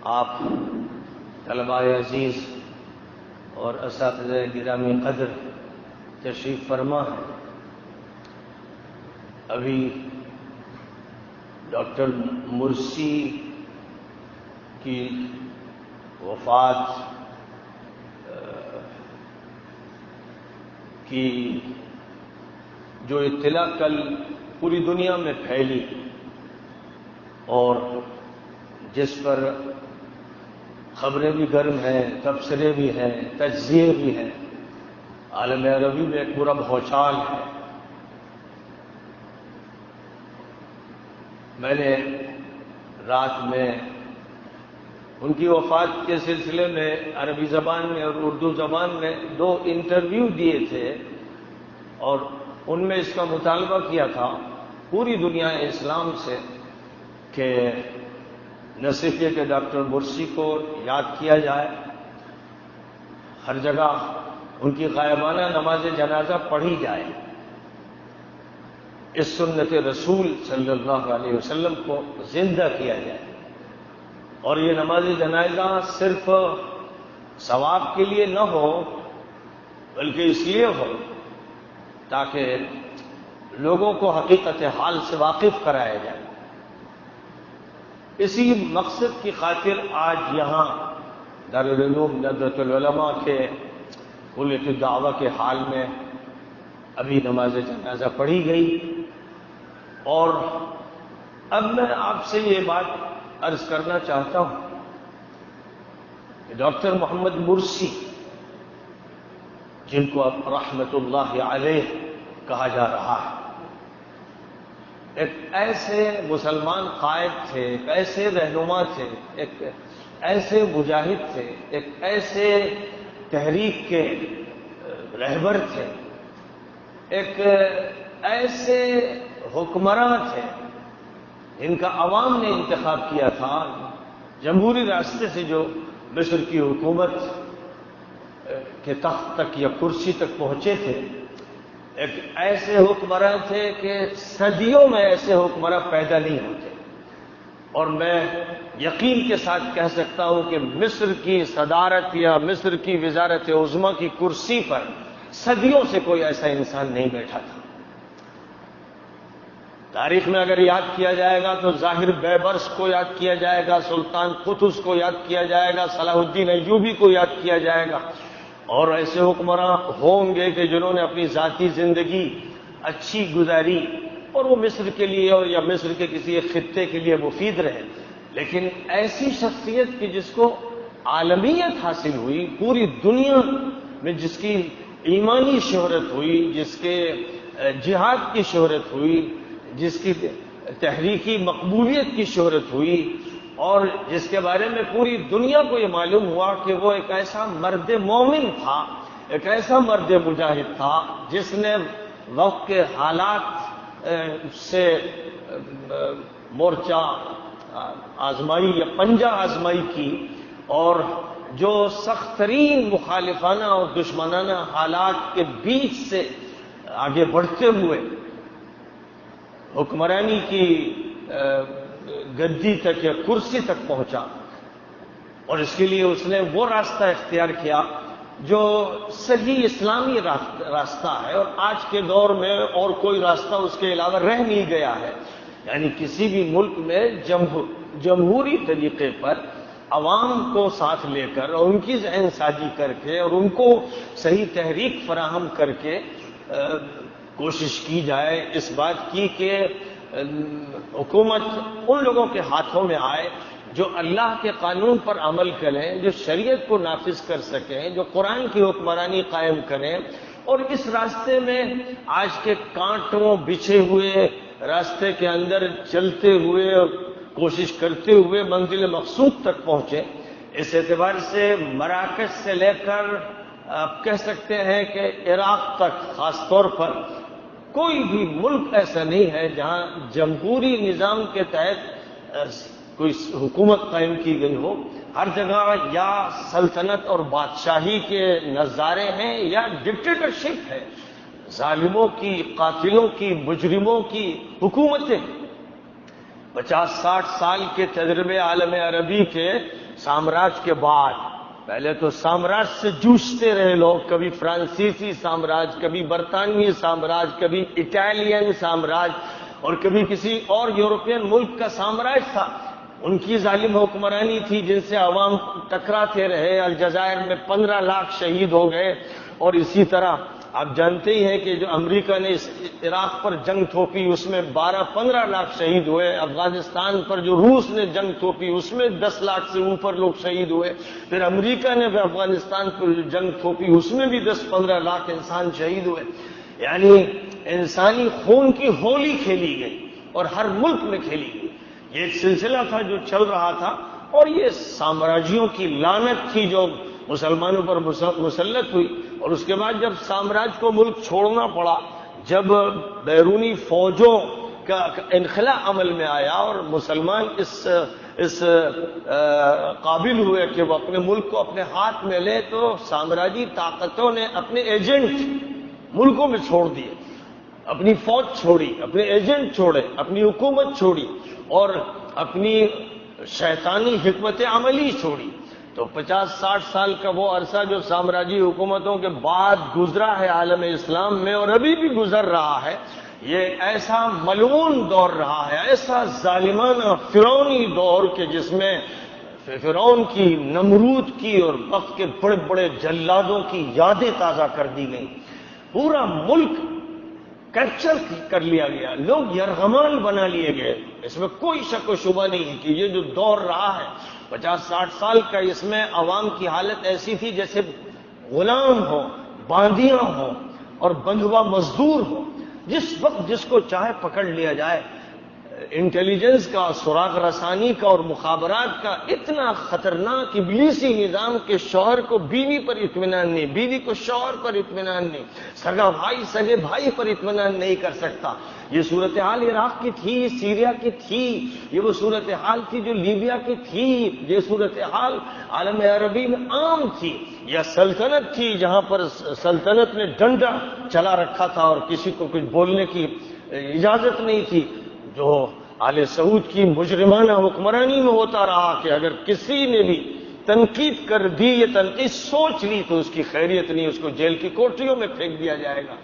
آپ طلباء عزیز اور اساتذہ گرامی قدر تشریف فرما ہے. ابھی ڈاکٹر مرسی کی وفات کی جو اطلاع کل پوری دنیا میں پھیلی اور جس پر خبریں بھی گرم ہیں، تبصرے بھی ہیں، تجزیے بھی ہیں، عالم عربی میں ایک پورا بھوچال ہے. میں نے رات میں ان کی وفات کے سلسلے میں عربی زبان میں اور اردو زبان میں 2 انٹرویو دیے تھے اور ان میں اس کا مطالبہ کیا تھا پوری دنیا اسلام سے کہ نہ صرف یہ کہ ڈاکٹر مرسی کو یاد کیا جائے، ہر جگہ ان کی غائبانہ نماز جنازہ پڑھی جائے، اس سنت رسول صلی اللہ علیہ وسلم کو زندہ کیا جائے. اور یہ نماز جنازہ صرف ثواب کے لیے نہ ہو بلکہ اس لیے ہو تاکہ لوگوں کو حقیقت حال سے واقف کرایا جائے. اسی مقصد کی خاطر آج یہاں دارالعلوم ندوۃ العلماء کے کلیۃ الدعوہ کے حال میں ابھی نماز جنازہ پڑھی گئی. اور اب میں آپ سے یہ بات عرض کرنا چاہتا ہوں کہ ڈاکٹر محمد مرسی، جن کو اب رحمت اللہ علیہ کہا جا رہا ہے، ایک ایسے مسلمان قائد تھے، ایک ایسے رہنما تھے، ایک ایسے مجاہد تھے، ایک ایسے تحریک کے رہبر تھے، ایک ایسے حکمراں تھے ان کا عوام نے انتخاب کیا تھا، جمہوری راستے سے جو مصر کی حکومت کے تخت تک یا کرسی تک پہنچے تھے. ایک ایسے حکمراں تھے کہ صدیوں میں ایسے حکمراں پیدا نہیں ہوتے. اور میں یقین کے ساتھ کہہ سکتا ہوں کہ مصر کی صدارت یا مصر کی وزارت عظمیٰ کی کرسی پر صدیوں سے کوئی ایسا انسان نہیں بیٹھا تھا. تاریخ میں اگر یاد کیا جائے گا تو ظاہر بیبرس کو یاد کیا جائے گا، سلطان قطز کو یاد کیا جائے گا، صلاح الدین ایوبی کو یاد کیا جائے گا، اور ایسے حکمراں ہوں گے کہ جنہوں نے اپنی ذاتی زندگی اچھی گزاری اور وہ مصر کے لیے یا مصر کے کسی ایک خطے کے لیے مفید رہے. لیکن ایسی شخصیت کی جس کو عالمیت حاصل ہوئی، پوری دنیا میں جس کی ایمانی شہرت ہوئی، جس کے جہاد کی شہرت ہوئی، جس کی تحریکی مقبولیت کی شہرت ہوئی، اور جس کے بارے میں پوری دنیا کو یہ معلوم ہوا کہ وہ ایک ایسا مرد مومن تھا، ایک ایسا مرد مجاہد تھا جس نے وقت کے حالات سے مورچہ آزمائی یا پنجہ آزمائی کی، اور جو سخت ترین مخالفانہ اور دشمنانہ حالات کے بیچ سے آگے بڑھتے ہوئے حکمرانی کی گدی تک یا کرسی تک پہنچا. اور اس کے لیے اس نے وہ راستہ اختیار کیا جو صحیح اسلامی راستہ ہے، اور آج کے دور میں اور کوئی راستہ اس کے علاوہ رہ نہیں گیا ہے. یعنی کسی بھی ملک میں جمہوری طریقے پر عوام کو ساتھ لے کر اور ان کی ذہن سازی کر کے اور ان کو صحیح تحریک فراہم کر کے کوشش کی جائے اس بات کی کہ حکومت ان لوگوں کے ہاتھوں میں آئے جو اللہ کے قانون پر عمل کریں، جو شریعت کو نافذ کر سکیں، جو قرآن کی حکمرانی قائم کریں. اور اس راستے میں آج کے کانٹوں بچھے ہوئے راستے کے اندر چلتے ہوئے اور کوشش کرتے ہوئے منزل مقصود تک پہنچے. اس اعتبار سے مراکش سے لے کر آپ کہہ سکتے ہیں کہ عراق تک خاص طور پر کوئی بھی ملک ایسا نہیں ہے جہاں جمہوری نظام کے تحت کوئی حکومت قائم کی گئی ہو. ہر جگہ یا سلطنت اور بادشاہی کے نظارے ہیں یا ڈکٹیٹرشپ ہے، ظالموں کی، قاتلوں کی، مجرموں کی حکومتیں. 50-60 سال کے تجربے عالم عربی کے سامراج کے بعد پہلے تو سامراج سے جوجھتے رہے لوگ، کبھی فرانسیسی سامراج، کبھی برطانوی سامراج، کبھی اٹالین سامراج، اور کبھی کسی اور یورپین ملک کا سامراج تھا۔ ان کی ظالم حکمرانی تھی جن سے عوام ٹکراتے رہے۔ الجزائر میں 15 لاکھ شہید ہو گئے، اور اسی طرح آپ جانتے ہی ہیں کہ جو امریکہ نے عراق پر جنگ تھوپی اس میں 12-15 لاکھ شہید ہوئے۔ افغانستان پر جو روس نے جنگ تھوپی اس میں 10 لاکھ سے اوپر لوگ شہید ہوئے۔ پھر امریکہ نے افغانستان پر جنگ تھوپی اس میں بھی 10-15 لاکھ انسان شہید ہوئے۔ یعنی انسانی خون کی ہولی کھیلی گئی اور ہر ملک میں کھیلی گئی۔ یہ ایک سلسلہ تھا جو چل رہا تھا، اور یہ سامراجیوں کی لعنت تھی جو مسلمانوں پر مسلط ہوئی۔ اور اس کے بعد جب سامراج کو ملک چھوڑنا پڑا، جب بیرونی فوجوں کا انخلا عمل میں آیا اور مسلمان اس قابل ہوئے کہ وہ اپنے ملک کو اپنے ہاتھ میں لے، تو سامراجی طاقتوں نے اپنے ایجنٹ ملکوں میں چھوڑ دیے، اپنی فوج چھوڑی، اپنے ایجنٹ چھوڑے، اپنی حکومت چھوڑی، اور اپنی شیطانی حکمت عملی چھوڑی۔ تو 50-60 سال کا وہ عرصہ جو سامراجی حکومتوں کے بعد گزرا ہے عالم اسلام میں، اور ابھی بھی گزر رہا ہے، یہ ایسا ملعون دور رہا ہے، ایسا ظالمانہ فرعونی دور کہ جس میں فرعون کی، نمرود کی اور وقت کے بڑے بڑے جلادوں کی یادیں تازہ کر دی گئیں۔ پورا ملک کیپچر کر لیا گیا، لوگ یرغمال بنا لیے گئے۔ اس میں کوئی شک و شبہ نہیں کہ یہ جو دور رہا ہے 50-60 سال کا، اس میں عوام کی حالت ایسی تھی جیسے غلام ہو، باندیاں ہو اور بندھوا مزدور ہو، جس وقت جس کو چاہے پکڑ لیا جائے۔ انٹیلیجنس کا، سراغ رسانی کا اور مخابرات کا اتنا خطرناک ابلیسی نظام کہ شوہر کو بیوی پر اطمینان نہیں، بیوی کو شوہر پر اطمینان نہیں، سگا بھائی سگے بھائی پر اطمینان نہیں کر سکتا۔ یہ صورتحال عراق کی تھی، سیریا کی تھی، یہ وہ صورتحال تھی جو لیبیا کی تھی، یہ صورتحال عالم عربی میں عام تھی۔ یا سلطنت تھی جہاں پر سلطنت نے ڈنڈا چلا رکھا تھا اور کسی کو کچھ بولنے کی اجازت نہیں تھی، جو آل سعود کی مجرمانہ حکمرانی میں ہوتا رہا کہ اگر کسی نے بھی تنقید کر دی، یہ تنقید سوچ لی تو اس کی خیریت نہیں، اس کو جیل کی کوٹریوں میں پھینک دیا جائے گا۔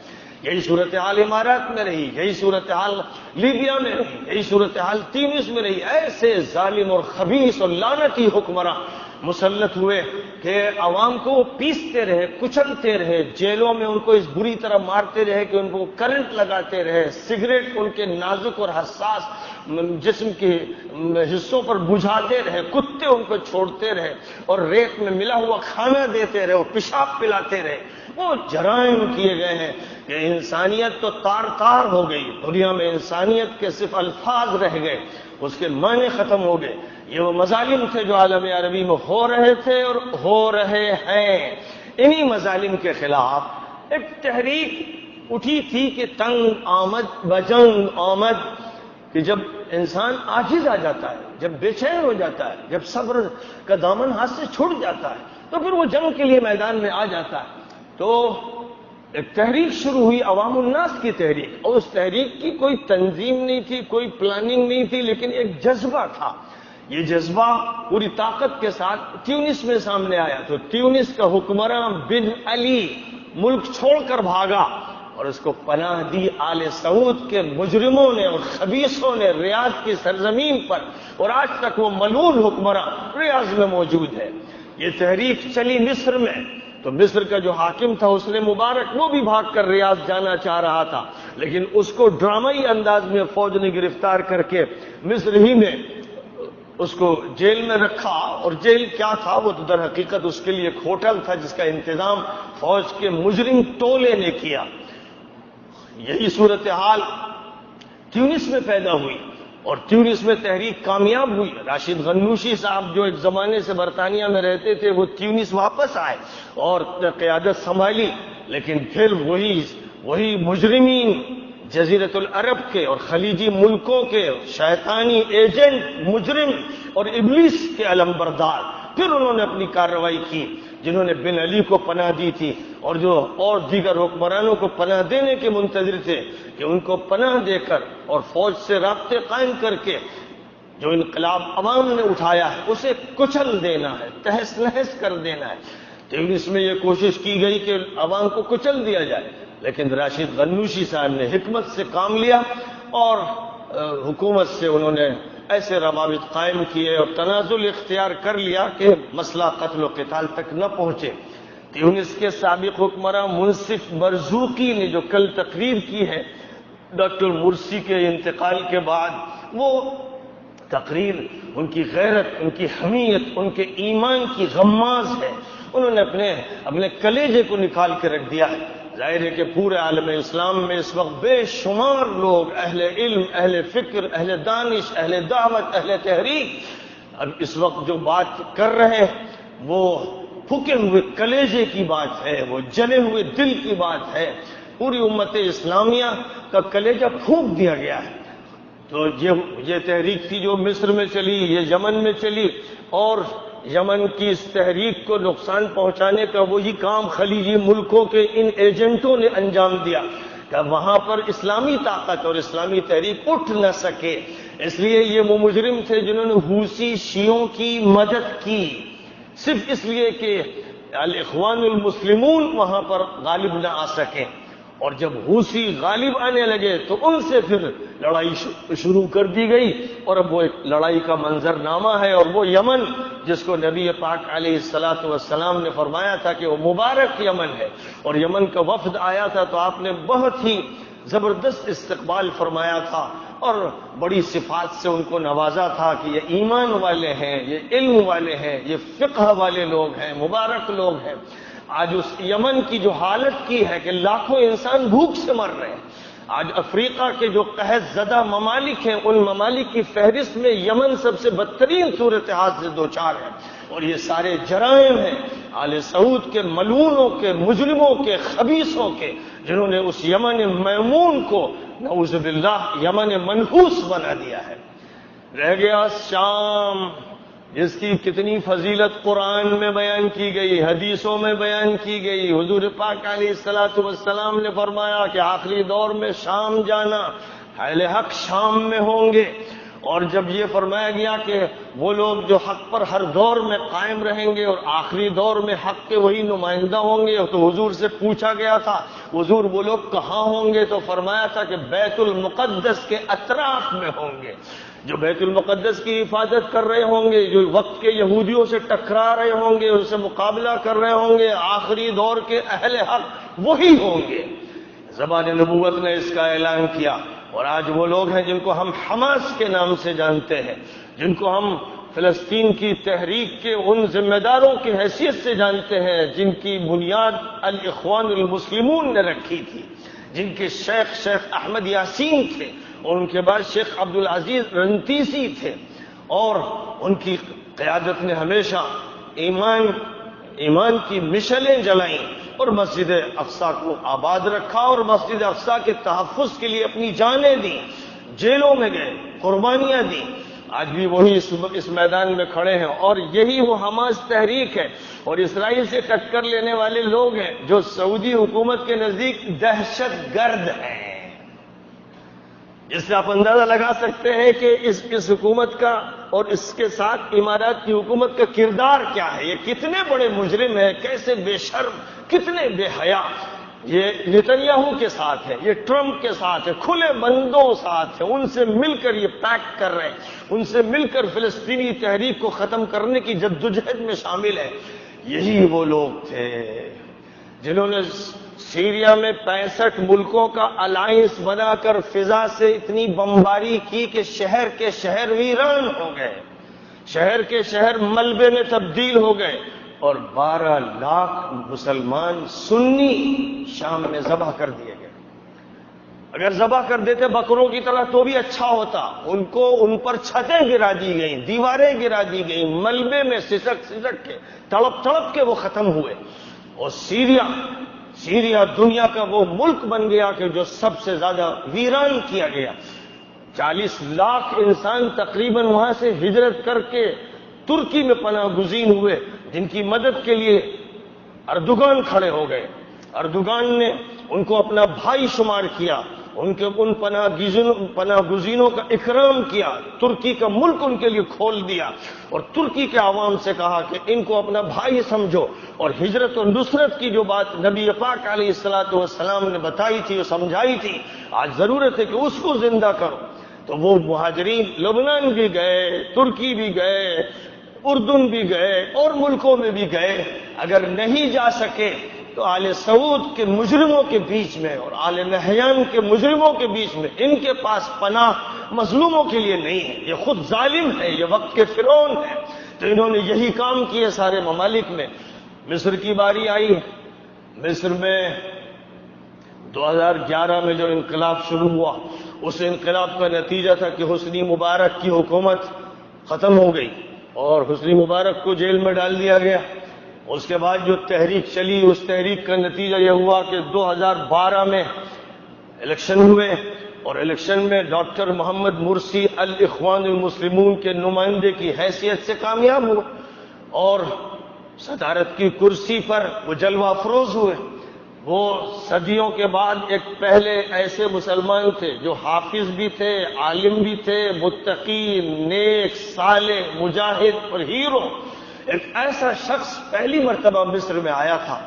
یہی صورتحال امارات میں رہی، یہی صورتحال لیبیا میں رہی، یہی صورتحال تیونس میں رہی۔ ایسے ظالم اور خبیث اور لعنتی حکمراں مسلط ہوئے کہ عوام کو وہ پیستے رہے، کچلتے رہے، جیلوں میں ان کو اس بری طرح مارتے رہے کہ ان کو کرنٹ لگاتے رہے، سگریٹ ان کے نازک اور حساس جسم کے حصوں پر بجھاتے رہے، کتے ان کو چھوڑتے رہے، اور ریت میں ملا ہوا کھانا دیتے رہے اور پیشاب پلاتے رہے۔ وہ جرائم کیے گئے ہیں کہ انسانیت تو تار تار ہو گئی، دنیا میں انسانیت کے صرف الفاظ رہ گئے، اس کے معنی ختم ہو گئے۔ یہ وہ مظالم تھے جو عالم عربی میں ہو رہے تھے اور ہو رہے ہیں۔ انہی مظالم کے خلاف ایک تحریک اٹھی تھی کہ تنگ آمد بجنگ آمد، کہ جب انسان عاجز آ جاتا ہے، جب بے چین ہو جاتا ہے، جب صبر کا دامن ہاتھ سے چھوٹ جاتا ہے، تو پھر وہ جنگ کے لیے میدان میں آ جاتا ہے۔ تو ایک تحریک شروع ہوئی، عوام الناس کی تحریک، اور اس تحریک کی کوئی تنظیم نہیں تھی، کوئی پلاننگ نہیں تھی، لیکن ایک جذبہ تھا۔ یہ جذبہ پوری طاقت کے ساتھ تیونس میں سامنے آیا، تو تیونس کا حکمراں بن علی ملک چھوڑ کر بھاگا، اور اس کو پناہ دی آل سعود کے مجرموں نے اور خبیثوں نے ریاض کی سرزمین پر، اور آج تک وہ ملعون حکمراں ریاض میں موجود ہے۔ یہ تحریک چلی مصر میں، تو مصر کا جو حاکم تھا حسن مبارک، وہ بھی بھاگ کر ریاض جانا چاہ رہا تھا، لیکن اس کو ڈرامائی انداز میں فوج نے گرفتار کر کے مصر ہی میں اس کو جیل میں رکھا۔ اور جیل کیا تھا، وہ تو در حقیقت اس کے لیے ایک ہوٹل تھا جس کا انتظام فوج کے مجرم ٹولے نے کیا۔ یہی صورتحال تیونس میں پیدا ہوئی، اور تیونس میں تحریک کامیاب ہوئی۔ راشد غنوشی صاحب جو ایک زمانے سے برطانیہ میں رہتے تھے، وہ تیونس واپس آئے اور قیادت سنبھالی، لیکن پھر وہی مجرمین جزیرت العرب کے اور خلیجی ملکوں کے شیطانی ایجنٹ، مجرم اور ابلیس کے علمبردار، پھر انہوں نے اپنی کارروائی کی، جنہوں نے بن علی کو پناہ دی تھی اور جو اور دیگر حکمرانوں کو پناہ دینے کے منتظر تھے، کہ ان کو پناہ دے کر اور فوج سے رابطے قائم کر کے جو انقلاب عوام نے اٹھایا ہے اسے کچل دینا ہے، تہس نہس کر دینا ہے۔ تیونس میں یہ کوشش کی گئی کہ عوام کو کچل دیا جائے، لیکن راشد غنوشی صاحب نے حکمت سے کام لیا اور حکومت سے انہوں نے ایسے روابط قائم کیے اور تنازل اختیار کر لیا کہ مسئلہ قتل و قتال تک نہ پہنچے۔ تیونس کے سابق حکمراں منصف مرزوقی نے جو کل تقریر کی ہے ڈاکٹر مرسی کے انتقال کے بعد، وہ تقریر ان کی غیرت، ان کی حمیت، ان کے ایمان کی غماز ہے۔ انہوں نے اپنے کلیجے کو نکال کے رکھ دیا ہے۔ ظاہر ہے کہ پورے عالم اسلام میں اس وقت بے شمار لوگ اہل علم، اہل فکر، اہل دانش، اہل دعوت، اہل تحریک اب اس وقت جو بات کر رہے ہیں وہ پھکے ہوئے کلیجے کی بات ہے، وہ جلے ہوئے دل کی بات ہے۔ پوری امت اسلامیہ کا کلیجہ پھونک دیا گیا ہے۔ تو یہ تحریک تھی جو مصر میں چلی، یہ یمن میں چلی، اور یمن کی اس تحریک کو نقصان پہنچانے کا وہی کام خلیجی ملکوں کے ان ایجنٹوں نے انجام دیا کہ وہاں پر اسلامی طاقت اور اسلامی تحریک اٹھ نہ سکے۔ اس لیے یہ وہ مجرم تھے جنہوں نے حوثی شیعوں کی مدد کی، صرف اس لیے کہ الاخوان المسلمون وہاں پر غالب نہ آ سکیں۔ اور جب حوثی غالب آنے لگے تو ان سے پھر لڑائی شروع کر دی گئی، اور اب وہ ایک لڑائی کا منظرنامہ ہے۔ اور وہ یمن جس کو نبی پاک علیہ الصلاۃ والسلام نے فرمایا تھا کہ وہ مبارک یمن ہے، اور یمن کا وفد آیا تھا تو آپ نے بہت ہی زبردست استقبال فرمایا تھا اور بڑی صفات سے ان کو نوازا تھا کہ یہ ایمان والے ہیں، یہ علم والے ہیں، یہ فقہ والے لوگ ہیں، مبارک لوگ ہیں۔ آج اس یمن کی جو حالت کی ہے کہ لاکھوں انسان بھوک سے مر رہے ہیں۔ آج افریقہ کے جو قحط زدہ ممالک ہیں ان ممالک کی فہرست میں یمن سب سے بدترین صورتحال سے دوچار ہے، اور یہ سارے جرائم ہیں آل سعود کے ملعونوں کے، مجرموں کے، خبیثوں کے، جنہوں نے اس یمن میمون کو نعوذ باللہ یمن منحوس بنا دیا ہے۔ رہ گیا شام، جس کی کتنی فضیلت قرآن میں بیان کی گئی، حدیثوں میں بیان کی گئی۔ حضور پاک علیہ الصلوۃ والسلام نے فرمایا کہ آخری دور میں شام جانا، اہل حق شام میں ہوں گے۔ اور جب یہ فرمایا گیا کہ وہ لوگ جو حق پر ہر دور میں قائم رہیں گے اور آخری دور میں حق کے وہی نمائندہ ہوں گے، تو حضور سے پوچھا گیا تھا حضور وہ لوگ کہاں ہوں گے، تو فرمایا تھا کہ بیت المقدس کے اطراف میں ہوں گے، جو بیت المقدس کی حفاظت کر رہے ہوں گے، جو وقت کے یہودیوں سے ٹکرا رہے ہوں گے، ان سے مقابلہ کر رہے ہوں گے، آخری دور کے اہل حق وہی ہوں گے۔ زبان نبوت نے اس کا اعلان کیا، اور آج وہ لوگ ہیں جن کو ہم حماس کے نام سے جانتے ہیں، جن کو ہم فلسطین کی تحریک کے ان ذمہ داروں کی حیثیت سے جانتے ہیں جن کی بنیاد الاخوان المسلمون نے رکھی تھی، جن کے شیخ احمد یاسین تھے، اور ان کے بعد شیخ عبدالعزیز رنتیسی تھے، اور ان کی قیادت نے ہمیشہ ایمان کی مشعلیں جلائیں اور مسجد اقصیٰ کو آباد رکھا، اور مسجد اقصیٰ کے تحفظ کے لیے اپنی جانیں دیں، جیلوں میں گئے، قربانیاں دیں۔ آج بھی وہی اس میدان میں کھڑے ہیں، اور یہی وہ حماس تحریک ہے اور اسرائیل سے ٹکر لینے والے لوگ ہیں جو سعودی حکومت کے نزدیک دہشت گرد ہیں، جس سے آپ اندازہ لگا سکتے ہیں کہ اس حکومت کا اور اس کے ساتھ امارات کی حکومت کا کردار کیا ہے۔ یہ کتنے بڑے مجرم ہیں، کیسے بے شرم، کتنے بے حیا۔ یہ نتنیاہو کے ساتھ ہے، یہ ٹرمپ کے ساتھ ہے، کھلے بندوں ساتھ ہے، ان سے مل کر یہ پیک کر رہے ہیں، ان سے مل کر فلسطینی تحریک کو ختم کرنے کی جدوجہد میں شامل ہے۔ یہی وہ لوگ تھے جنہوں نے سیریا میں 65 ملکوں کا الائنس بنا کر فضا سے اتنی بمباری کی کہ شہر کے شہر ویران ہو گئے، شہر کے شہر ملبے میں تبدیل ہو گئے، اور 12 لاکھ مسلمان سنی شام میں ذبح کر دیے گئے۔ اگر ذبح کر دیتے بکروں کی طرح تو بھی اچھا ہوتا، ان پر چھتیں گرا دی گئیں، دیواریں گرا دی گئیں، ملبے میں سسک کے تڑپ کے وہ ختم ہوئے۔ اور سیریا دنیا کا وہ ملک بن گیا کہ جو سب سے زیادہ ویران کیا گیا۔ 40 لاکھ انسان تقریباً وہاں سے ہجرت کر کے ترکی میں پناہ گزین ہوئے، جن کی مدد کے لیے اردوغان کھڑے ہو گئے۔ اردوغان نے ان کو اپنا بھائی شمار کیا، ان کے ان پناہ گزینوں کا اکرام کیا، ترکی کا ملک ان کے لیے کھول دیا، اور ترکی کے عوام سے کہا کہ ان کو اپنا بھائی سمجھو، اور ہجرت و نصرت کی جو بات نبی پاک علیہ السلام نے بتائی تھی اور سمجھائی تھی، آج ضرورت ہے کہ اس کو زندہ کرو۔ تو وہ مہاجرین لبنان بھی گئے، ترکی بھی گئے، اردن بھی گئے، اور ملکوں میں بھی گئے۔ اگر نہیں جا سکے تو آل سعود کے مجرموں کے بیچ میں اور آل نہیان کے مجرموں کے بیچ میں ان کے پاس پناہ مظلوموں کے لیے نہیں ہے، یہ خود ظالم ہے، یہ وقت کے فرعون ہے۔ تو انہوں نے یہی کام کیے سارے ممالک میں۔ مصر کی باری آئی، مصر میں 2011 میں جو انقلاب شروع ہوا، اس انقلاب کا نتیجہ تھا کہ حسنی مبارک کی حکومت ختم ہو گئی اور حسنی مبارک کو جیل میں ڈال دیا گیا۔ اس کے بعد جو تحریک چلی، اس تحریک کا نتیجہ یہ ہوا کہ 2012 میں الیکشن ہوئے، اور الیکشن میں ڈاکٹر محمد مرسی الاخوان المسلمون کے نمائندے کی حیثیت سے کامیاب ہوئے، اور صدارت کی کرسی پر وہ جلوہ افروز ہوئے۔ وہ صدیوں کے بعد ایک پہلے ایسے مسلمان تھے جو حافظ بھی تھے، عالم بھی تھے، متقی، نیک، صالح، مجاہد اور ہیرو، ایک ایسا شخص پہلی مرتبہ مصر میں آیا تھا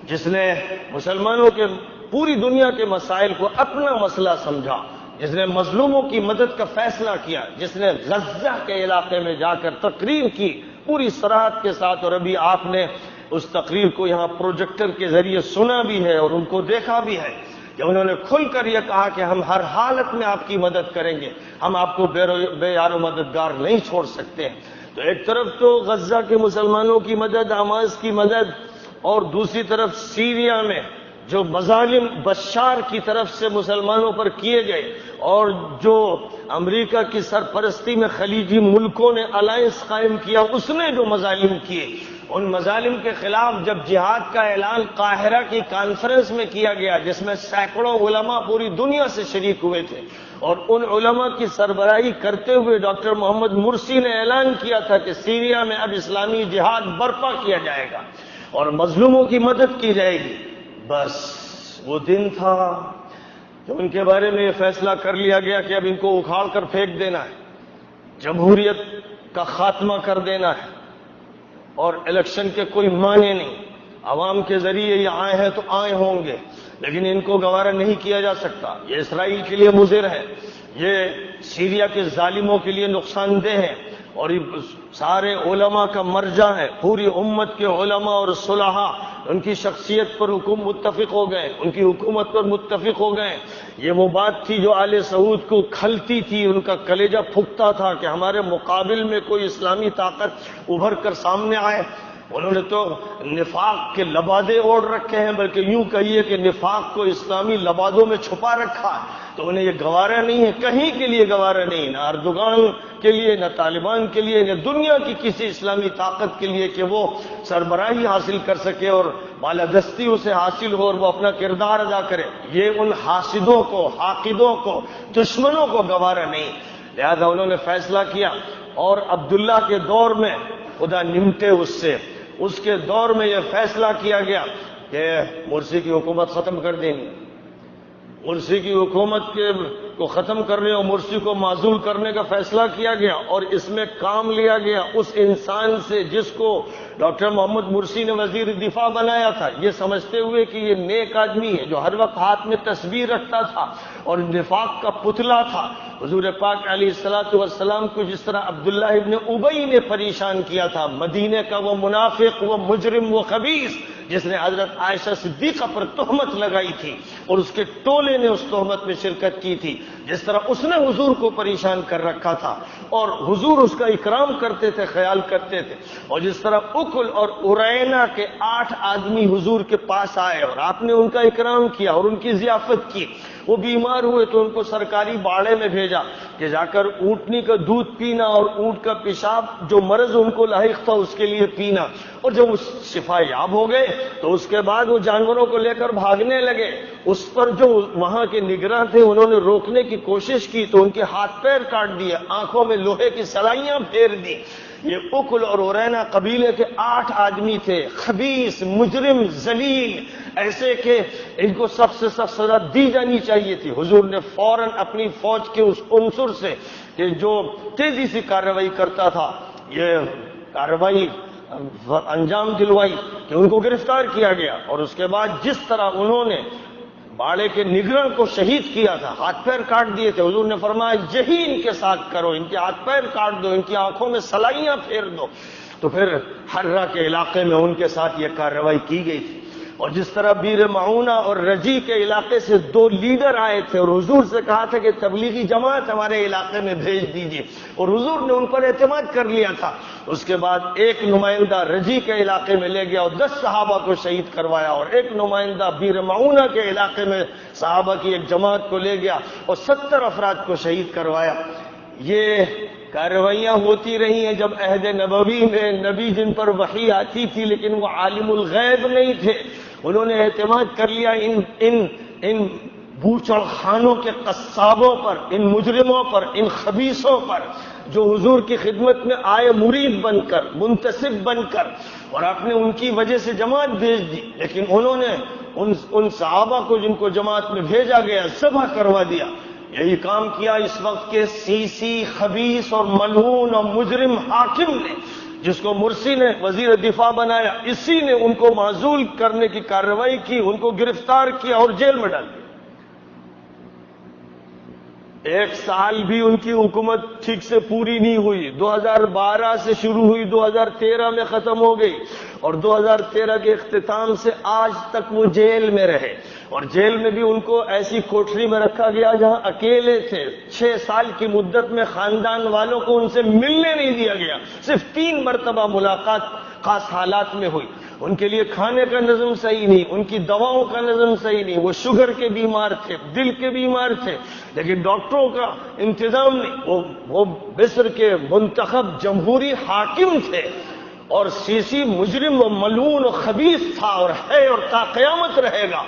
جس نے مسلمانوں کے پوری دنیا کے مسائل کو اپنا مسئلہ سمجھا، جس نے مظلوموں کی مدد کا فیصلہ کیا، جس نے غزہ کے علاقے میں جا کر تقریر کی پوری صراحت کے ساتھ، اور ابھی آپ نے اس تقریر کو یہاں پروجیکٹر کے ذریعے سنا بھی ہے اور ان کو دیکھا بھی ہے، کہ انہوں نے کھل کر یہ کہا کہ ہم ہر حالت میں آپ کی مدد کریں گے، ہم آپ کو بے یار و مددگار نہیں چھوڑ سکتے۔ تو ایک طرف تو غزہ کے مسلمانوں کی مدد، حماس کی مدد، اور دوسری طرف سیریا میں جو مظالم بشار کی طرف سے مسلمانوں پر کیے گئے، اور جو امریکہ کی سرپرستی میں خلیجی ملکوں نے الائنس قائم کیا، اس نے جو مظالم کیے، ان مظالم کے خلاف جب جہاد کا اعلان قاہرہ کی کانفرنس میں کیا گیا، جس میں سینکڑوں علماء پوری دنیا سے شریک ہوئے تھے، اور ان علماء کی سربراہی کرتے ہوئے ڈاکٹر محمد مرسی نے اعلان کیا تھا کہ سیریا میں اب اسلامی جہاد برپا کیا جائے گا اور مظلوموں کی مدد کی جائے گی، بس وہ دن تھا کہ ان کے بارے میں یہ فیصلہ کر لیا گیا کہ اب ان کو اکھاڑ کر پھینک دینا ہے، جمہوریت کا خاتمہ کر دینا ہے، اور الیکشن کے کوئی معنی نہیں، عوام کے ذریعے یہ آئے ہیں تو آئے ہوں گے، لیکن ان کو گوارا نہیں کیا جا سکتا۔ یہ اسرائیل کے لیے مضر ہے، یہ سیریا کے ظالموں کے لیے نقصان دہ ہے، اور یہ سارے علماء کا مرجع ہے، پوری امت کے علماء اور صلحاء ان کی شخصیت پر متفق ہو گئے، ان کی حکومت پر متفق ہو گئے۔ یہ وہ بات تھی جو آل سعود کو کھلتی تھی، ان کا کلیجہ پھکتا تھا کہ ہمارے مقابل میں کوئی اسلامی طاقت ابھر کر سامنے آئے۔ انہوں نے تو نفاق کے لبادے اوڑھ رکھے ہیں، بلکہ یوں کہیے کہ نفاق کو اسلامی لبادوں میں چھپا رکھا ہے، تو انہیں یہ گوارا نہیں ہے، کہیں کے لیے گوارا نہیں، نہ اردوغان کے لیے، نہ طالبان کے لیے، نہ دنیا کی کسی اسلامی طاقت کے لیے کہ وہ سربراہی حاصل کر سکے اور بالادستی اسے حاصل ہو اور وہ اپنا کردار ادا کرے۔ یہ ان حاسدوں کو، حاقدوں کو، دشمنوں کو گوارا نہیں، لہذا انہوں نے فیصلہ کیا، اور عبداللہ کے دور میں خدا نمٹے اس سے، اس کے دور میں یہ فیصلہ کیا گیا کہ مرسی کی حکومت ختم کر دینی، مرسی کی حکومت کو ختم کرنے اور مرسی کو معزول کرنے کا فیصلہ کیا گیا، اور اس میں کام لیا گیا اس انسان سے جس کو ڈاکٹر محمد مرسی نے وزیر دفاع بنایا تھا، یہ سمجھتے ہوئے کہ یہ نیک آدمی ہے جو ہر وقت ہاتھ میں تصویر رکھتا تھا اور نفاق کا پتلا تھا۔ حضور پاک علیہ السلام کو جس طرح عبداللہ ابن ابی نے پریشان کیا تھا، مدینے کا وہ منافق، وہ مجرم، وہ خبیث جس نے حضرت عائشہ صدیقہ پر تہمت لگائی تھی اور اس کے ٹولے نے اس تہمت میں شرکت کی تھی، جس طرح اس نے حضور کو پریشان کر رکھا تھا اور حضور اس کا اکرام کرتے تھے، خیال کرتے تھے، اور جس طرح اکل اور ارینا کے 8 آدمی حضور کے پاس آئے اور آپ نے ان کا اکرام کیا اور ان کی ضیافت کی، وہ بیمار ہوئے تو ان کو سرکاری باڑے میں بھیجا کہ جا کر اونٹنی کا دودھ پینا اور اونٹ کا پیشاب جو مرض ان کو لاحق تھا اس کے لیے پینا، اور جب وہ شفا یاب ہو گئے تو اس کے بعد وہ جانوروں کو لے کر بھاگنے لگے، اس پر جو وہاں کے نگراں تھے انہوں نے روکنے کی کوشش کی تو ان کے ہاتھ پیر کاٹ دیے، آنکھوں میں لوہے کی سلائیاں پھیر دی، یہ اکل اور اورینا قبیلے کے 8 آدمی تھے، خبیث، مجرم، ذلیل، ایسے کہ ان کو سب سے سخت سزا دی جانی چاہیے تھی۔ حضور نے فوراً اپنی فوج کے اس عنصر سے کہ جو تیزی سے کارروائی کرتا تھا، یہ کارروائی انجام دلوائی کہ ان کو گرفتار کیا گیا۔ اور اس کے بعد جس طرح انہوں نے باڑے کے نگراں کو شہید کیا تھا، ہاتھ پیر کاٹ دیے تھے، حضور نے فرمایا یہی ان کے ساتھ کرو، ان کے ہاتھ پیر کاٹ دو، ان کی آنکھوں میں سلائیاں پھیر دو۔ تو پھر حرہ کے علاقے میں ان کے ساتھ یہ کارروائی کی گئی تھی۔ اور جس طرح بیر معونہ اور رجی کے علاقے سے 2 لیڈر آئے تھے اور حضور سے کہا تھا کہ تبلیغی جماعت ہمارے علاقے میں بھیج دیجیے، اور حضور نے ان پر اعتماد کر لیا تھا۔ اس کے بعد ایک نمائندہ رجی کے علاقے میں لے گیا اور 10 صحابہ کو شہید کروایا، اور ایک نمائندہ بیر معونہ کے علاقے میں صحابہ کی ایک جماعت کو لے گیا اور 70 افراد کو شہید کروایا۔ یہ کارروائیاں ہوتی رہی ہیں جب عہد نبوی میں نبی جن پر وحی آتی تھی لیکن وہ عالم الغیب نہیں تھے، انہوں نے اعتماد کر لیا ان بوچڑ خانوں کے قصابوں پر، ان مجرموں پر، ان خبیثوں پر، جو حضور کی خدمت میں آئے مرید بن کر، منتسب بن کر، اور آپ نے ان کی وجہ سے جماعت بھیج دی، لیکن انہوں نے ان صحابہ کو جن کو جماعت میں بھیجا گیا ذبح کروا دیا۔ یہی کام کیا اس وقت کے سیسی، خبیث اور ملعون اور مجرم حاکم نے، جس کو مرسی نے وزیر دفاع بنایا، اسی نے ان کو معزول کرنے کی کارروائی کی، ان کو گرفتار کیا اور جیل میں ڈال دیا۔ 1 سال بھی ان کی حکومت ٹھیک سے پوری نہیں ہوئی، 2012 سے شروع ہوئی، 2013 میں ختم ہو گئی، اور 2013 کے اختتام سے آج تک وہ جیل میں رہے، اور جیل میں بھی ان کو ایسی کوٹری میں رکھا گیا جہاں اکیلے تھے۔ 6 سال کی مدت میں خاندان والوں کو ان سے ملنے نہیں دیا گیا، صرف 3 مرتبہ ملاقات خاص حالات میں ہوئی۔ ان کے لیے کھانے کا نظم صحیح نہیں، ان کی دواؤں کا نظم صحیح نہیں، وہ شوگر کے بیمار تھے، دل کے بیمار تھے، لیکن ڈاکٹروں کا انتظام نہیں۔ وہ مصر کے منتخب جمہوری حاکم تھے، اور سیسی مجرم و ملعون و خبیث تھا، اور ہے اور تا قیامت رہے گا۔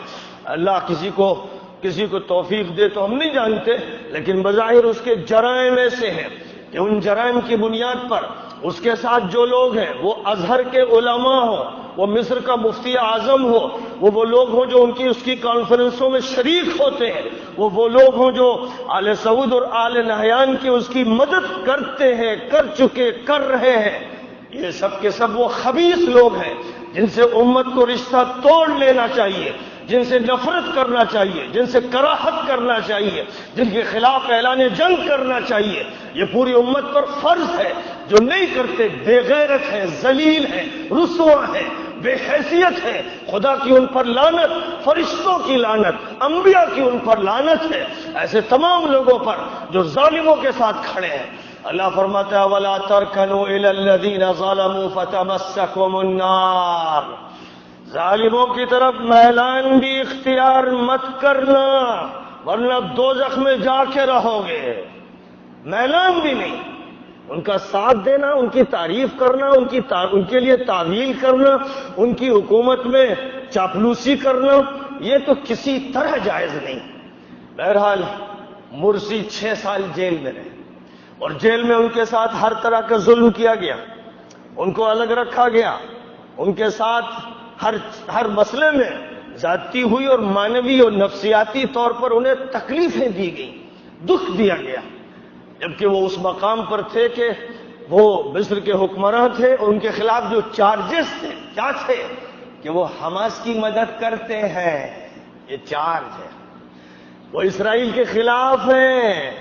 اللہ کسی کو توفیق دے تو ہم نہیں جانتے، لیکن بظاہر اس کے جرائم ایسے ہیں کہ ان جرائم کی بنیاد پر اس کے ساتھ جو لوگ ہیں، وہ ازہر کے علماء ہوں، وہ مصر کا مفتی اعظم ہو، وہ لوگ ہوں جو اس کی کانفرنسوں میں شریک ہوتے ہیں، وہ لوگ ہوں جو آل سعود اور آل نہیان کی اس کی مدد کرتے ہیں، کر چکے، کر رہے ہیں، یہ سب کے سب وہ خبیث لوگ ہیں جن سے امت کو رشتہ توڑ لینا چاہیے، جن سے نفرت کرنا چاہیے، جن سے کراہت کرنا چاہیے، جن کے خلاف اعلان جنگ کرنا چاہیے۔ یہ پوری امت پر فرض ہے، جو نہیں کرتے بے غیرت ہیں، ذلیل ہیں، رسوا ہیں، بے حیثیت ہے۔ خدا کی ان پر لعنت، فرشتوں کی لعنت، انبیاء کی ان پر لعنت ہے، ایسے تمام لوگوں پر جو ظالموں کے ساتھ کھڑے ہیں۔ اللہ فرماتا ہے وَلَا تَرْكَنُوا إِلَى الَّذِينَ ظَلَمُوا فَتَمَسَّكُمُ النَّارُ، ظالموں کی طرف میلان بھی اختیار مت کرنا ورنہ دوزخ میں جا کے رہو گے۔ میلان بھی نہیں، ان کا ساتھ دینا، ان کی تعریف کرنا، ان کے لیے تعویل کرنا، ان کی حکومت میں چاپلوسی کرنا، یہ تو کسی طرح جائز نہیں۔ بہرحال مرسی 6 سال جیل میں رہے، اور جیل میں ان کے ساتھ ہر طرح کا ظلم کیا گیا، ان کو الگ رکھا گیا، ان کے ساتھ ہر مسئلے میں زیادتی ہوئی، اور معنوی اور نفسیاتی طور پر انہیں تکلیفیں دی گئیں، دکھ دیا گیا، جبکہ وہ اس مقام پر تھے کہ وہ مصر کے حکمراں تھے، اور ان کے خلاف جو چارجز تھے، کیا تھے کہ وہ حماس کی مدد کرتے ہیں، یہ چارج ہے، وہ اسرائیل کے خلاف ہیں،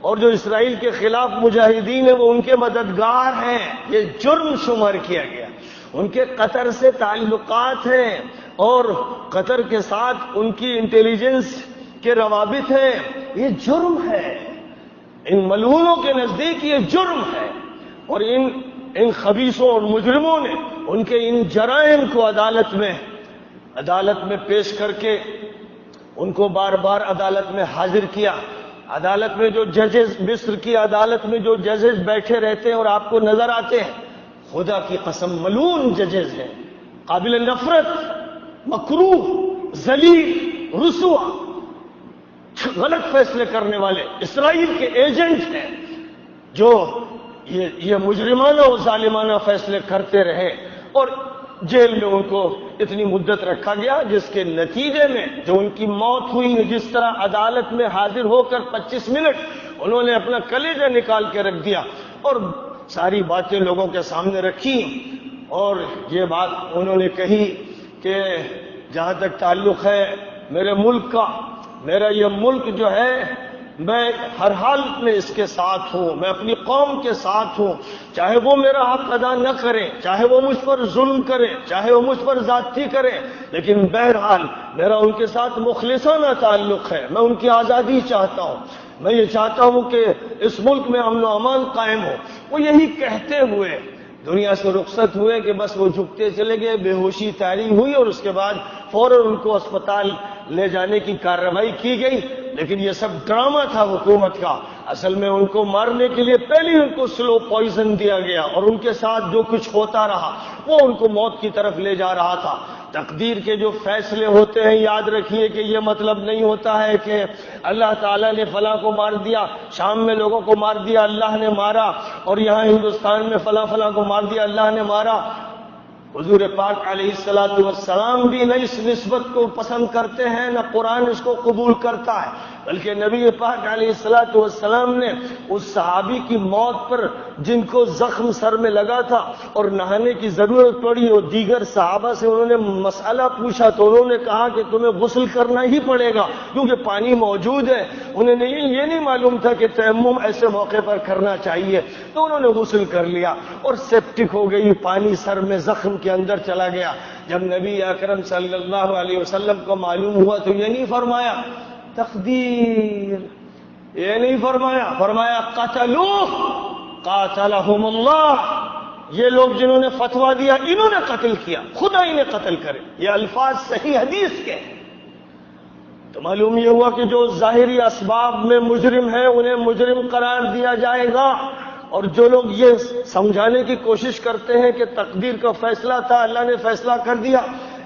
اور جو اسرائیل کے خلاف مجاہدین ہیں وہ ان کے مددگار ہیں، یہ جرم شمار کیا گیا۔ ان کے قطر سے تعلقات ہیں، اور قطر کے ساتھ ان کی انٹیلیجنس کے روابط ہیں، یہ جرم ہے، ان ملعونوں کے نزدیک یہ جرم ہے، اور ان خبیثوں اور مجرموں نے ان کے ان جرائم کو عدالت میں پیش کر کے ان کو بار بار عدالت میں حاضر کیا۔ عدالت میں جو ججز، مصر کی عدالت میں جو ججز بیٹھے رہتے ہیں اور آپ کو نظر آتے ہیں، خدا کی قسم ملعون ججز ہیں، قابل نفرت، مکروہ، ذلیل، رسوا، غلط فیصلے کرنے والے، اسرائیل کے ایجنٹ ہیں، جو یہ مجرمانہ و ظالمانہ فیصلے کرتے رہے اور جیل میں ان کو اتنی مدت رکھا گیا، جس کے نتیجے میں جو ان کی موت ہوئی، جس طرح عدالت میں حاضر ہو کر 25 منٹ انہوں نے اپنا کلیجہ نکال کے رکھ دیا اور ساری باتیں لوگوں کے سامنے رکھی، اور یہ بات انہوں نے کہی کہ جہاں تک تعلق ہے میرے ملک کا، میرا یہ ملک جو ہے میں ہر حالت میں اس کے ساتھ ہوں، میں اپنی قوم کے ساتھ ہوں، چاہے وہ میرا حق ادا نہ کرے، چاہے وہ مجھ پر ظلم کرے، چاہے وہ مجھ پر زیادتی کرے، لیکن بہرحال میرا ان کے ساتھ مخلصانہ تعلق ہے، میں ان کی آزادی چاہتا ہوں، میں یہ چاہتا ہوں کہ اس ملک میں امن و امان قائم ہو۔ وہ یہی کہتے ہوئے دنیا سے رخصت ہوئے کہ بس وہ جھکتے چلے گئے، بے ہوشی طاری ہوئی اور اس کے بعد فوراً ان کو اسپتال لے جانے کی کارروائی کی گئی، لیکن یہ سب ڈرامہ تھا حکومت کا۔ اصل میں ان کو مارنے کے لیے پہلے ان کو سلو پوائزن دیا گیا اور ان کے ساتھ جو کچھ ہوتا رہا وہ ان کو موت کی طرف لے جا رہا تھا۔ تقدیر کے جو فیصلے ہوتے ہیں یاد رکھیے کہ یہ مطلب نہیں ہوتا ہے کہ اللہ تعالیٰ نے فلاں کو مار دیا، شام میں لوگوں کو مار دیا اللہ نے مارا، اور یہاں ہندوستان میں فلاں فلاں کو مار دیا اللہ نے مارا۔ حضور پاک علیہ الصلوۃ والسلام بھی نہ اس نسبت کو پسند کرتے ہیں، نہ قرآن اس کو قبول کرتا ہے، بلکہ نبی پاک علیہ الصلوۃ والسلام نے اس صحابی کی موت پر جن کو زخم سر میں لگا تھا اور نہانے کی ضرورت پڑی اور دیگر صحابہ سے انہوں نے مسئلہ پوچھا تو انہوں نے کہا کہ تمہیں غسل کرنا ہی پڑے گا کیونکہ پانی موجود ہے۔ انہیں یہ نہیں معلوم تھا کہ تیمم ایسے موقع پر کرنا چاہیے، تو انہوں نے غسل کر لیا اور سیپٹک ہو گئی، پانی سر میں زخم کے اندر چلا گیا۔ جب نبی اکرم صلی اللہ علیہ وسلم کو معلوم ہوا تو یہ نہیں فرمایا تقدیر، یہ نہیں فرمایا قتلوہ قاتلہم اللہ، یہ لوگ جنہوں نے فتویٰ دیا انہوں نے قتل کیا، خدا انہیں قتل کرے۔ یہ الفاظ صحیح حدیث کے، تو معلوم یہ ہوا کہ جو ظاہری اسباب میں مجرم ہیں انہیں مجرم قرار دیا جائے گا، اور جو لوگ یہ سمجھانے کی کوشش کرتے ہیں کہ تقدیر کا فیصلہ تھا اللہ نے فیصلہ کر دیا،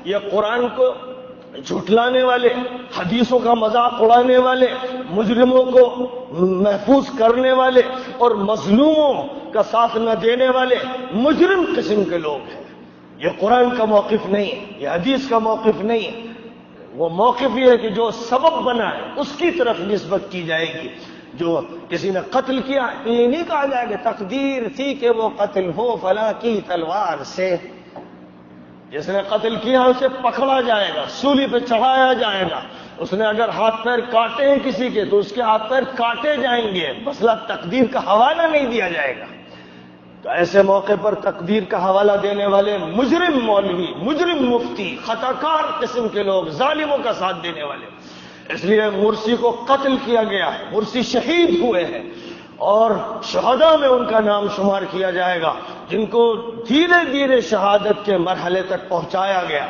یہ قرآن کو جھٹلانے والے، حدیثوں کا مذاق اڑانے والے، مجرموں کو محفوظ کرنے والے اور مظلوموں کا ساتھ نہ دینے والے مجرم قسم کے لوگ ہیں۔ یہ قرآن کا موقف نہیں ہے، یہ حدیث کا موقف نہیں ہے۔ وہ موقف یہ ہے کہ جو سبب بنا ہے اس کی طرف نسبت کی جائے گی۔ جو کسی نے قتل کیا تو یہ نہیں کہا جائے کہ تقدیر تھی کہ وہ قتل ہو فلاں کی تلوار سے، جس نے قتل کیا اسے پکڑا جائے گا، سولی پہ چڑھایا جائے گا، اس نے اگر ہاتھ پیر کاٹے ہیں کسی کے تو اس کے ہاتھ پیر کاٹے جائیں گے، مسئلہ تقدیر کا حوالہ نہیں دیا جائے گا۔ تو ایسے موقع پر تقدیر کا حوالہ دینے والے مجرم مولوی، مجرم مفتی، خطاکار قسم کے لوگ، ظالموں کا ساتھ دینے والے، اس لیے مرسی کو قتل کیا گیا ہے، مرسی شہید ہوئے ہیں اور شہداء میں ان کا نام شمار کیا جائے گا جن کو دھیرے دھیرے شہادت کے مرحلے تک پہنچایا گیا۔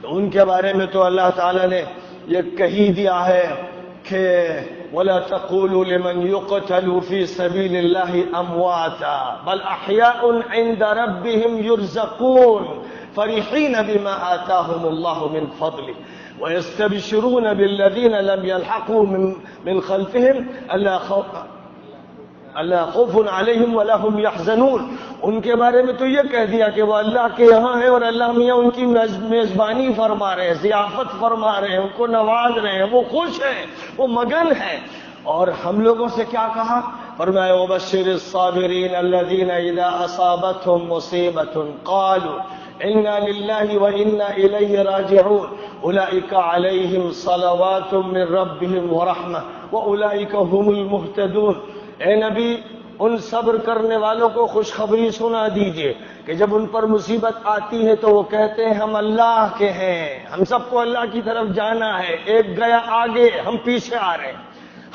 تو ان کے بارے میں تو اللہ تعالیٰ نے یہ کہی دیا ہے کہ وَلَا تَقُولُوا لِمَنْ يُقْتَلُ فِي سَبِيلِ اللَّهِ أَمْوَاتًا بَلْ أَحْيَاءٌ عِنْدَ رَبِّهِمْ يُرْزَقُونَ فَرِحِينَ بِمَا آتَاهُمُ اللَّهُ مِنْ فَضْلِهِ وَيَسْتَبْشِرُونَ بِالَّذِينَ لَمْ يَلْحَقُوا مِنْ خَلْفِهِمْ اللہ خوف علیہم ولا هم يحزنون۔ ان کے بارے میں تو یہ کہہ دیا کہ وہ اللہ کے یہاں ہیں اور اللہ میاں ان کی میزبانی فرما رہے ہیں، ضیافت فرما رہے ہیں، ان کو نواز رہے ہیں، وہ خوش ہیں، وہ مگن ہیں۔ اور ہم لوگوں سے کیا کہا؟ فرمایا وبشر الصابرین الذین اذا اصابتهم مصیبۃ قالوا انا للہ وانا الیہ راجعون اولئک علیہم صلوات من ربهم ورحمہ واولئک هم المہتدون۔ اے نبی ان صبر کرنے والوں کو خوشخبری سنا دیجئے کہ جب ان پر مصیبت آتی ہے تو وہ کہتے ہیں ہم اللہ کے ہیں، ہم سب کو اللہ کی طرف جانا ہے، ایک گیا آگے ہم پیچھے آ رہے ہیں،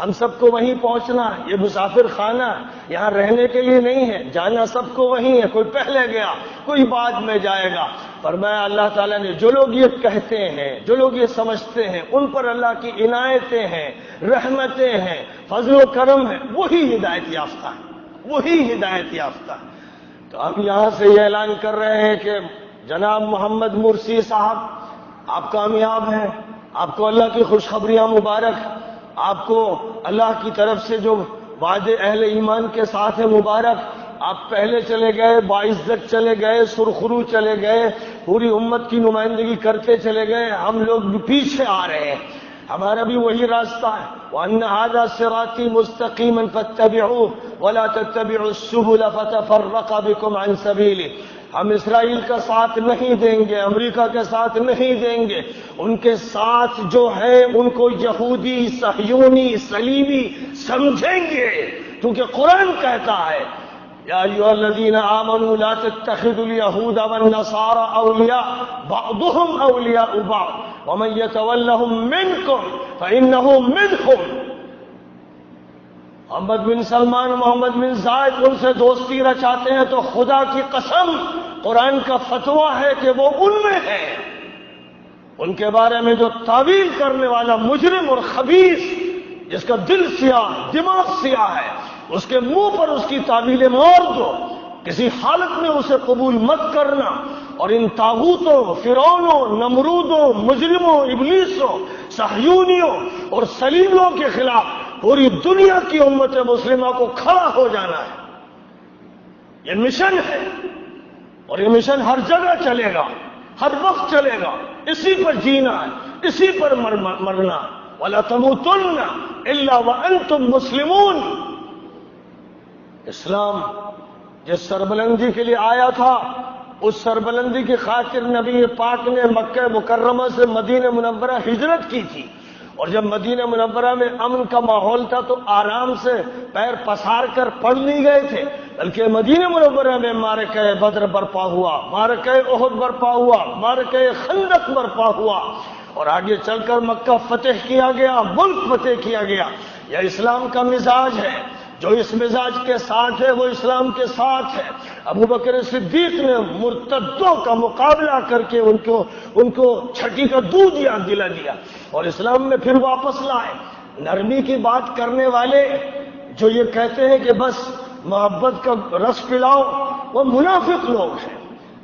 ہم سب کو وہیں پہنچنا ہے، یہ مسافر خانہ یہاں رہنے کے لیے نہیں ہے، جانا سب کو وہیں ہے، کوئی پہلے گیا کوئی بعد میں جائے گا۔ فرمایا اللہ تعالیٰ نے جو لوگ یہ کہتے ہیں، جو لوگ یہ سمجھتے ہیں ان پر اللہ کی عنایتیں ہیں، رحمتیں ہیں، فضل و کرم ہے، وہی ہدایت یافتہ ہے، وہی ہدایت یافتہ ہے۔ تو ہم یہاں سے یہ اعلان کر رہے ہیں کہ جناب محمد مرسی صاحب آپ کامیاب ہیں، آپ کو اللہ کی خوشخبریاں مبارک، آپ کو اللہ کی طرف سے جو وعدے اہل ایمان کے ساتھ ہے مبارک، آپ پہلے چلے گئے، باعزت چلے گئے، سرخرو چلے گئے، پوری امت کی نمائندگی کرتے چلے گئے، ہم لوگ بھی پیچھے آ رہے ہیں، ہمارا بھی وہی راستہ ہے۔ وَأَنَّ هَذَا صِرَاطِي مُسْتَقِيمًا فَاتَّبِعُوهُ وَلَا تَتَّبِعُوا السُّبُلَ فَتَفَرَّقَ بِكُمْ عَنْ سَبِيلِهِ۔ ہم اسرائیل کا ساتھ نہیں دیں گے، امریکہ کے ساتھ نہیں دیں گے، ان کے ساتھ جو ہے ان کو یہودی، صہیونی، صلیبی سمجھیں گے، کیونکہ قرآن کہتا ہے یا ایھا الذین آمنوا لا تتخذوا اليہود والنصارى اولیاء بعضهم اولیاء بعض ومن یتولهم منکم فانہ منهم۔ محمد بن سلمان، محمد بن زائد ان سے دوستی رچاتے ہیں تو خدا کی قسم قرآن کا فتویٰ ہے کہ وہ ان میں ہے۔ ان کے بارے میں جو تعویل کرنے والا مجرم اور خبیث، جس کا دل سیاہ، دماغ سیاہ ہے، اس کے منہ پر اس کی تعویلیں مار دو، کسی حالت میں اسے قبول مت کرنا۔ اور ان طاغوتوں، فرعونوں، نمرودوں، مجرموں، ابلیسوں، صہیونیوں اور صلیبیوں کے خلاف پوری دنیا کی امت مسلمہ کو کھڑا ہو جانا ہے۔ یہ مشن ہے، اور یہ مشن ہر جگہ چلے گا، ہر وقت چلے گا، اسی پر جینا ہے، اسی پر مرنا۔ وَلَا تَمُوتُنَّ إِلَّا وَأَنْتُمْ مُسْلِمُونَ۔ اسلام جس سربلندی کے لیے آیا تھا، اس سربلندی کی خاطر نبی پاک نے مکہ مکرمہ سے مدینہ منورہ ہجرت کی تھی، اور جب مدینہ منورہ میں امن کا ماحول تھا تو آرام سے پیر پسار کر پڑھ نہیں گئے تھے، بلکہ مدینہ منورہ میں معرکہ بدر برپا ہوا، معرکہ احد برپا ہوا، معرکہ خندق برپا ہوا، اور آگے چل کر مکہ فتح کیا گیا، ملک فتح کیا گیا۔ یہ اسلام کا مزاج ہے، جو اس مزاج کے ساتھ ہے وہ اسلام کے ساتھ ہے۔ ابو بکر صدیق نے مرتدوں کا مقابلہ کر کے ان کو چھٹی کا دودھ یاد دلا دیا اور اسلام میں پھر واپس لائے۔ نرمی کی بات کرنے والے جو یہ کہتے ہیں کہ بس محبت کا رس پلاؤ، وہ منافق لوگ ہیں،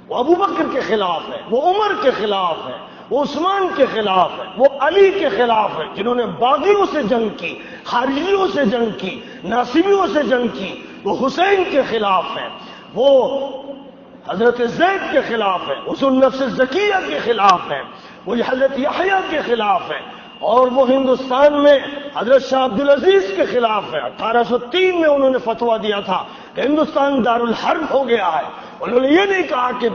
وہ ابو بکر کے خلاف ہے، وہ عمر کے خلاف ہے، وہ عثمان کے خلاف ہے، وہ علی کے خلاف ہے، جنہوں نے باغیوں سے جنگ کی، خارجیوں سے جنگ کی، ناصبیوں سے جنگ کی۔ وہ حسین کے خلاف ہیں، وہ حضرت زید کے خلاف ہیں، وہ النفس زکیہ کے خلاف ہیں، وہ حضرت یحییٰ کے خلاف ہیں، اور وہ ہندوستان میں حضرت شاہ عبدالعزیز کے خلاف ہے۔ 1803 میں انہوں نے فتویٰ دیا تھا کہ ہندوستان دارالحرب ہو گیا ہے۔ انہوں نے یہ نہیں کہا کہ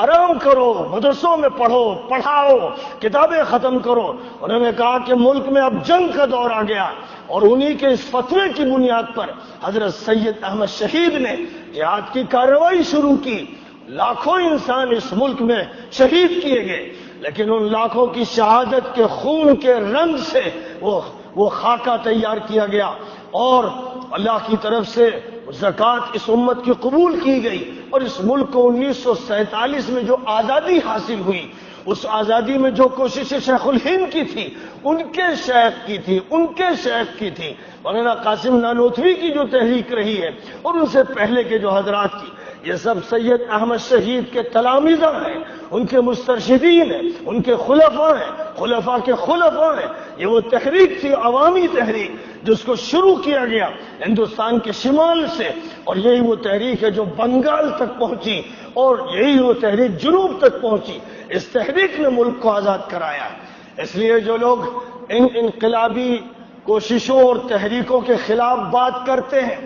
آرام کرو، مدرسوں میں پڑھو، پڑھاؤ، کتابیں ختم کرو۔ انہوں نے کہا کہ ملک میں اب جنگ کا دور آ گیا، اور انہی کے اس فتوے کی بنیاد پر حضرت سید احمد شہید نے جہاد کی کارروائی شروع کی۔ لاکھوں انسان اس ملک میں شہید کیے گئے، لیکن ان لاکھوں کی شہادت کے خون کے رنگ سے وہ خاکہ تیار کیا گیا، اور اللہ کی طرف سے زکوٰۃ اس امت کی قبول کی گئی، اور اس ملک کو 1947 میں جو آزادی حاصل ہوئی، اس آزادی میں جو کوشش شیخ الہند کی تھی، ان کے شیخ کی تھی، مولانا قاسم نانوتوی کی جو تحریک رہی ہے، اور ان سے پہلے کے جو حضرات کی، یہ سب سید احمد شہید کے تلامذہ ہیں، ان کے مسترشدین ہیں، ان کے خلفاء ہیں، خلفاء کے خلفاء ہیں۔ یہ وہ تحریک تھی، عوامی تحریک، جس کو شروع کیا گیا ہندوستان کے شمال سے، اور یہی وہ تحریک ہے جو بنگال تک پہنچی، اور یہی وہ تحریک جنوب تک پہنچی۔ اس تحریک نے ملک کو آزاد کرایا ہے۔ اس لیے جو لوگ ان انقلابی کوششوں اور تحریکوں کے خلاف بات کرتے ہیں،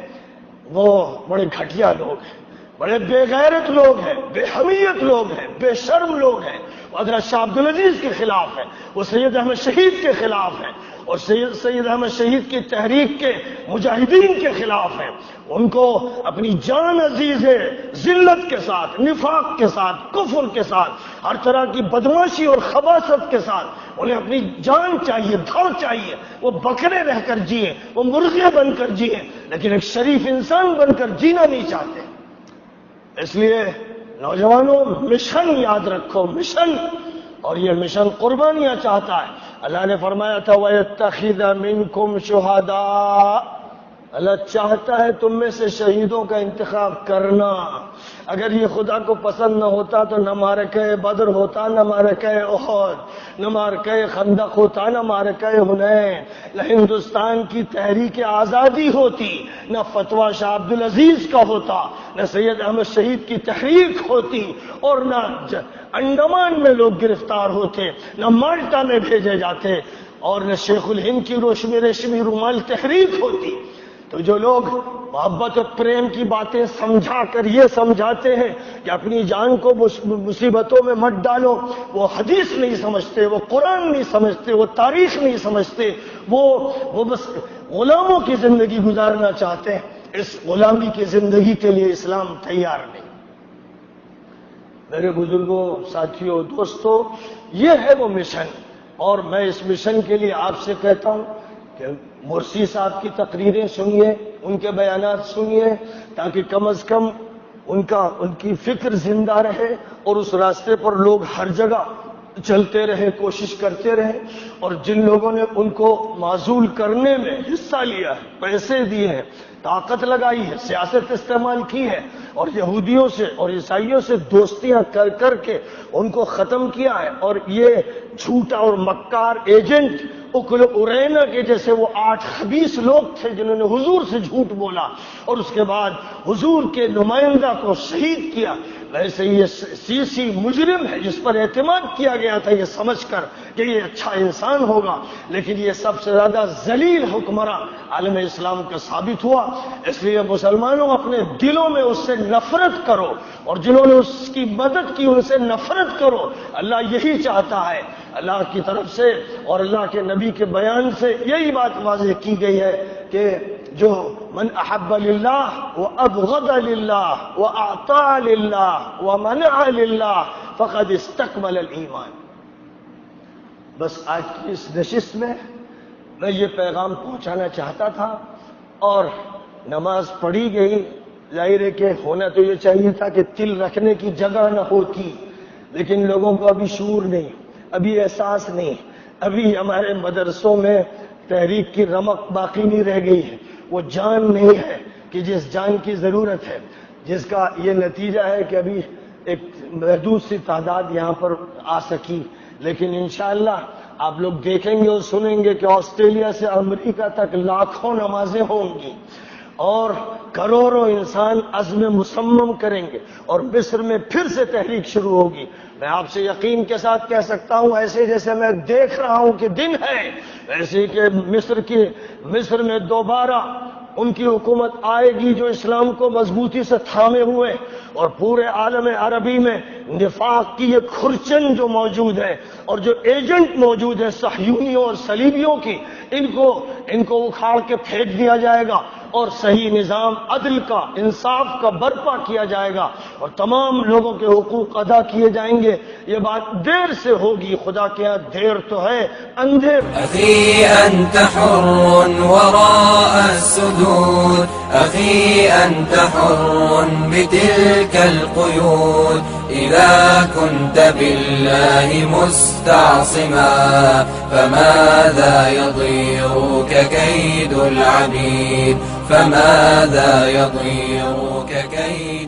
وہ بڑے گھٹیا لوگ ہیں، بڑے بے غیرت لوگ ہیں، بے حمیت لوگ ہیں، بے شرم لوگ ہیں۔ وہ حضرت شاہ عبدالعزیز کے خلاف ہیں، وہ سید احمد شہید کے خلاف ہیں، اور سید احمد شہید کی تحریک کے مجاہدین کے خلاف ہیں۔ ان کو اپنی جان عزیز ہے، ذلت کے ساتھ، نفاق کے ساتھ، کفر کے ساتھ، ہر طرح کی بدماشی اور خباثت کے ساتھ انہیں اپنی جان چاہیے، دھڑ چاہیے۔ وہ بکرے رہ کر جیے، وہ مرغیاں بن کر جیے، لیکن ایک شریف انسان بن کر جینا نہیں چاہتے۔ اس لیے نوجوانوں، مشن یاد رکھو، مشن، اور یہ مشن قربانیاں چاہتا ہے۔ اللہ نے فرمایا تھا وَيَتَّخِذَ مِنْكُمْ شُهَدَاءَ، اللہ چاہتا ہے تم میں سے شہیدوں کا انتخاب کرنا۔ اگر یہ خدا کو پسند نہ ہوتا تو نہ معرکہ بدر ہوتا، نہ معرکہ احد، نہ معرکہ خندق ہوتا، نہ معرکہ حنین، نہ ہندوستان کی تحریک آزادی ہوتی، نہ فتویٰ شاہ عبدالعزیز کا ہوتا، نہ سید احمد شہید کی تحریک ہوتی، اور نہ انڈمان میں لوگ گرفتار ہوتے، نہ مالٹا میں بھیجے جاتے، اور نہ شیخ الہند کی ریشمی رومال تحریک ہوتی۔ تو جو لوگ محبت اور پریم کی باتیں سمجھا کر یہ سمجھاتے ہیں کہ اپنی جان کو مصیبتوں میں مت ڈالو، وہ حدیث نہیں سمجھتے، وہ قرآن نہیں سمجھتے، وہ تاریخ نہیں سمجھتے، وہ بس غلاموں کی زندگی گزارنا چاہتے ہیں۔ اس غلامی کی زندگی کے لیے اسلام تیار نہیں۔ میرے بزرگوں، ساتھیوں، دوستوں، یہ ہے وہ مشن، اور میں اس مشن کے لیے آپ سے کہتا ہوں کہ مرسی صاحب کی تقریریں سنیے، ان کے بیانات سنیے، تاکہ کم از کم ان کی فکر زندہ رہے، اور اس راستے پر لوگ ہر جگہ چلتے رہے، کوشش کرتے رہے، اور جن لوگوں نے ان کو معزول کرنے میں حصہ لیا ہے، پیسے دیے ہیں، طاقت لگائی ہے، سیاست استعمال کی ہے، اور یہودیوں سے اور عیسائیوں سے دوستیاں کر کر کے ان کو ختم کیا ہے، اور یہ جھوٹا اور مکار ایجنٹ اکل ارینا کے جیسے وہ 8 خبیث لوگ تھے جنہوں نے حضور سے جھوٹ بولا اور اس کے بعد حضور کے نمائندہ کو شہید کیا، ویسے یہ سیاسی مجرم ہے جس پر اعتماد کیا گیا تھا یہ سمجھ کر کہ یہ اچھا انسان ہوگا، لیکن یہ سب سے زیادہ ذلیل حکمراں عالم اسلام کا ثابت ہوا۔ اس لیے مسلمانوں اپنے دلوں میں اس سے نفرت کرو، اور جنہوں نے اس کی مدد کی ان سے نفرت کرو۔ اللہ یہی چاہتا ہے، اللہ کی طرف سے اور اللہ کے نبی کے بیان سے یہی بات واضح کی گئی ہے کہ جو من احب للہ وابغض للہ واعطى للہ ومنع للہ فقد استکمل الایمان۔ بس آج کی اس نشست میں میں یہ پیغام پہنچانا چاہتا تھا، اور نماز پڑھی گئی، ظاہر ہے کہ ہونا تو یہ چاہیے تھا کہ تل رکھنے کی جگہ نہ ہوتی، لیکن لوگوں کو ابھی شعور نہیں، ابھی احساس نہیں، ابھی ہمارے مدرسوں میں تحریک کی رمق باقی نہیں رہ گئی ہے، وہ جان نہیں ہے کہ جس جان کی ضرورت ہے، جس کا یہ نتیجہ ہے کہ ابھی ایک محدود سی تعداد یہاں پر آ سکی، لیکن انشاءاللہ آپ لوگ دیکھیں گے اور سنیں گے کہ آسٹریلیا سے امریکہ تک لاکھوں نمازیں ہوں گی، اور کروڑوں انسان عزم مصمم کریں گے، اور مصر میں پھر سے تحریک شروع ہوگی۔ میں آپ سے یقین کے ساتھ کہہ سکتا ہوں، ایسے جیسے میں دیکھ رہا ہوں کہ دن ہے، ایسے کہ مصر میں دوبارہ ان کی حکومت آئے گی جو اسلام کو مضبوطی سے تھامے ہوئے، اور پورے عالم عربی میں نفاق کی یہ کھرچن جو موجود ہے اور جو ایجنٹ موجود ہے صہیونیوں اور صلیبیوں کی، ان کو اکھاڑ کے پھینک دیا جائے گا، اور صحیح نظام عدل کا، انصاف کا برپا کیا جائے گا، اور تمام لوگوں کے حقوق ادا کیے جائیں گے۔ یہ بات دیر سے ہوگی، خدا کے ہاں دیر تو ہے، اندھیر۔ أخي أنت حر وراء السدود، أخي أنت حر بتلك القيود، إذا كنت بالله مستعصما فماذا يضيرك كيد العبيد، فماذا يضيرك كيد